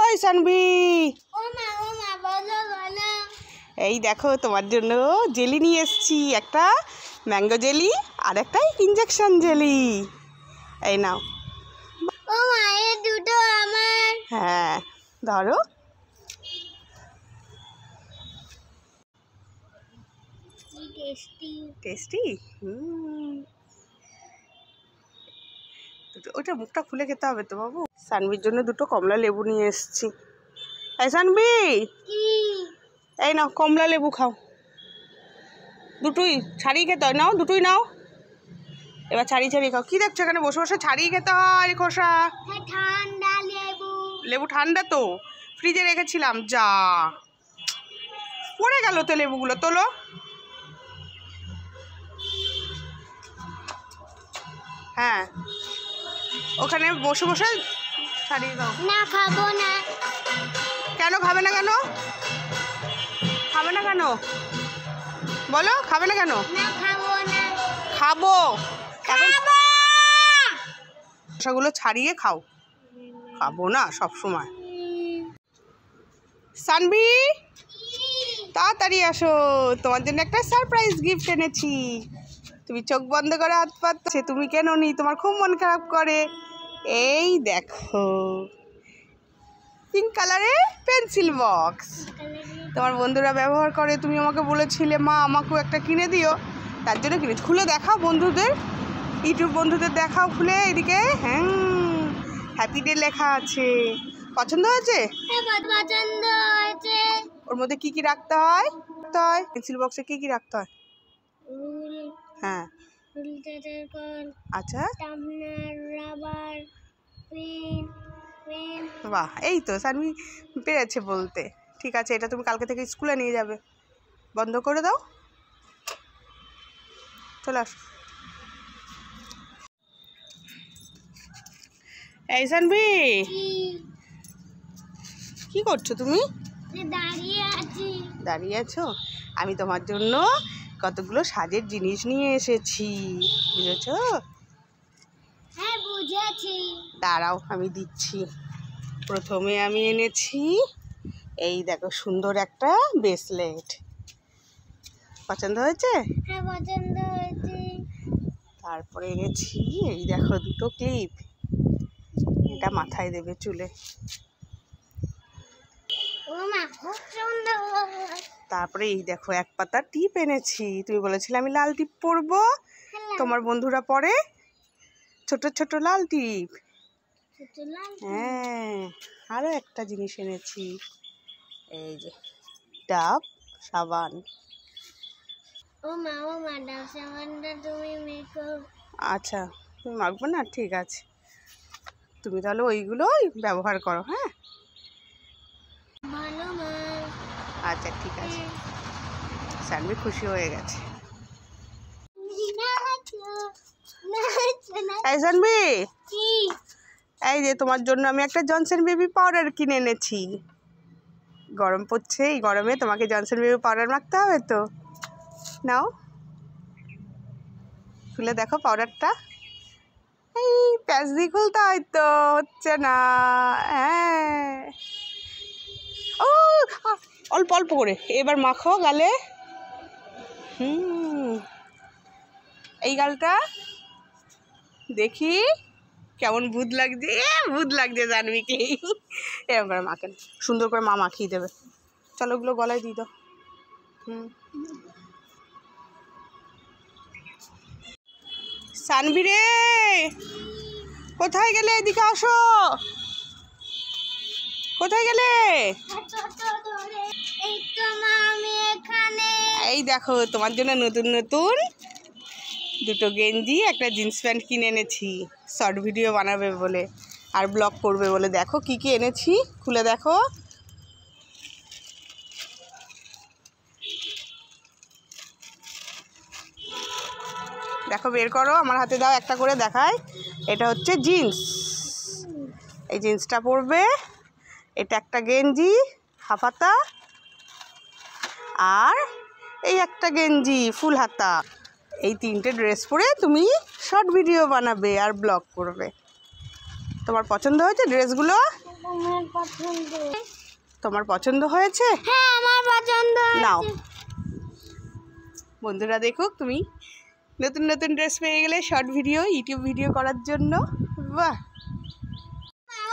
ওই সানভি, ও মা বলো বলো। এই দেখো তোমার জন্য জেলি নিয়ে এসেছি, একটা ম্যাঙ্গো জেলি আর একটা ইনজেকশন জেলি। এই নাও। ও মা এই দুটো আমার। হ্যাঁ ধরো। Tasty tasty. ওটা মুখটা খুলে খেতে হবে তো বাবু। সানভির জন্য দুটো কমলা লেবু নিয়ে এসেছি। এই সানভি, কি? এই নাও কমলা লেবু খাও। দুটোই ছাড়িয়ে খেতে হয়, নাও দুটোই নাও। এবার ছাড়িয়ে ছাড়িয়ে খাও। কি দেখছো এখানে বসে বসে? ছাড়িয়ে খেতে হয় খোসা। ঠান্ডা লেবু। লেবু ঠান্ডা তো, ফ্রিজে রেখেছিলাম। যা পড়ে গেল তো লেবুগুলো, তোলো। হ্যাঁ ওখানে বসে বসে ছাড়িয়ে দাও। না খাবো না। কেন খাবে না? কেন খাবে না? কেন বলো, খাবে না কেন? না খাবো না। খাবো। খাবো। খোসাগুলো ছাড়িয়ে খাও। খাবো না সব সময়। সানভি তাড়াতাড়ি আসো, তোমার জন্য একটা সারপ্রাইজ গিফট এনেছি। তুমি চোখ বন্ধ করে হাত পাতছে, তুমি কেন নি? তোমার খুব মন খারাপ করে। এই দেখো পিঙ্ক কালারের পেন্সিল বক্স, তোমার বন্ধুরা ব্যবহার করে। তুমি আমাকে বলেছিলে মা আমাকেও একটা কিনে দিও, তার জন্য কিনেছি। খুলে দেখাও বন্ধুদের, ইউটিউব বন্ধুদের দেখাও খুলে। এদিকে হ্যাঁ হ্যাপি ডে লেখা আছে। পছন্দ হয়েছে? পছন্দ হয়েছে। ওর মধ্যে কি কি রাখতে হয়? পেন্সিল বক্সে কি কি রাখতে হয়? হ্যাঁ আচ্ছা রাবার, পেন। বাহ, এই তো সানভি পেরেছে বলতে। ঠিক আছে, এটা তুমি কালকে থেকে স্কুলে নিয়ে যাবে। বন্ধ করে দাও, চলে আস। এই সানভি কি করছো তুমি? দাঁড়িয়ে আছি। দাঁড়িয়ে আছো? আমি তোমার জন্য কতগুলো সাজের জিনিস নিয়ে এসেছি, বুঝেছো? হ্যাঁ বুঝেছি। দাঁড়াও আমি দিচ্ছি। প্রথমে আমি এনেছি এই দেখো সুন্দর একটা ব্রেসলেট। পছন্দ হয়েছে? হ্যাঁ পছন্দ হয়েছে। তারপরে এনেছি এই দেখো দুটো ক্লিপ, এটা মাথায় দেবে চুলে। ও মা খুব সুন্দর। তারপরে এই দেখো এক পাতা টিপ এনেছি। তুমি বলেছিলে আমি লাল টিপ পরবো, তোমার বন্ধুরা পরে ছোট ছোট লাল টিপ। হ্যাঁ আরো একটা জিনিস এনেছি, এই যে ডাব সাবান। ও মা ডাব সাবানটা তুমি মেখো। আচ্ছা তুমি মাখবো না? ঠিক আছে, তুমি তাহলে ওইগুলোই ব্যবহার করো। হ্যাঁ ভালো মা। আচ্ছা ঠিক আছে। সানভি খুশি হয়ে গেছে। এই সানভি, এই যে তোমার জন্য আমি একটা জনসন বেবি পাউডার কিনে এনেছি। গরম পড়ছে, এই গরমে তোমাকে জনসন বেবি পাউডার মাখতে হবে তো। নাও খুলে দেখো পাউডারটা। এই প্যাচ দিয়ে খুলতে হয় তো, হচ্ছে না। হ্যাঁ ও অল্প অল্প করে এবার মাখো গালে। এই গালটা দেখি কেমন ভূত লাগছে। ভূত লাগছে জানবিকে। এরকম করে মাখেন, সুন্দর করে মা মাখিয়ে দেবে। চলো ওগুলো গলায় দিয়ে দাও। সানভি রে কোথায় গেলে? এদিকে আসো। কোথায় গেলে? এই দেখো তোমার জন্য নতুন নতুন দুটো গেঞ্জি, একটা জিন্স প্যান্ট কিনে এনেছি শর্ট ভিডিও বানাবে বলে আর ব্লগ করবে বলে। দেখো কি কি এনেছি, খুলে দেখো। দেখো বের করো, আমার হাতে দাও, একটা করে দেখায়। এটা হচ্ছে জিন্স, এই জিন্সটা পরবে। এটা একটা গেঞ্জি হাফ হাতা, আর এই একটা গেঞ্জি ফুল হাতা। এই তিনটে ড্রেস পরে তুমি শর্ট ভিডিও বানাবে আর ব্লগ করবে। তোমার পছন্দ হয়েছে ড্রেসগুলো? আমার পছন্দ। তোমার পছন্দ হয়েছে? হ্যাঁ আমার পছন্দ নাও হয়েছে। বন্ধুরা দেখুক তুমি নতুন নতুন ড্রেস পেয়ে গেলে শর্ট ভিডিও ইউটিউব ভিডিও করার জন্য। বাহ,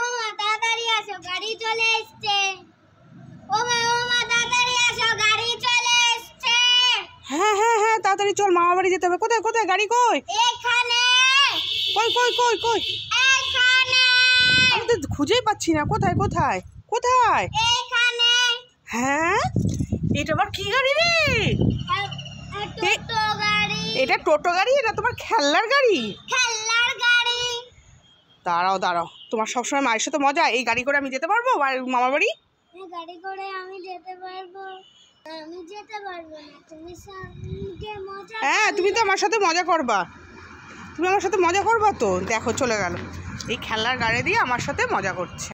ও মা তাড়াতাড়ি আসো, গাড়ি চলে এসছে। ও মা তাড়াতাড়ি আসো, গাড়ি চলে এসছে। হ্যাঁ হ্যাঁ হ্যাঁ তাড়াতাড়ি চল, মামা বাড়ি যেতে হবে। কোথায় কোথায় গাড়ি কই? এখানে কই কই কই কই? এখানে আমি তো খুঁজেই পাচ্ছি না। কোথায় কোথায় কোথায়? এখানে হ্যাঁ, এটা আবার কি গাড়ি রে? টোটো গাড়ি। এটা টোটো গাড়ি? এটা তোমার খেলনার গাড়ি? খেলনার গাড়ি। দাঁড়াও দাঁড়াও, তোমার সবসময় মায়ের সাথে মজা। এই গাড়ি করে আমি যেতে পারবো মামা বাড়ি? এই গাড়ি করে আমি যেতে পারবো? আমি যেতে পারবো না, তুমি সঙ্গে মজা। হ্যাঁ, তুমি তো আমার সাথে মজা করবা। তুমি আমার সাথে মজা করবা তো। দেখো চলে গেল, এই খেলনার গাড়ি দিয়ে আমার সাথে মজা করছে।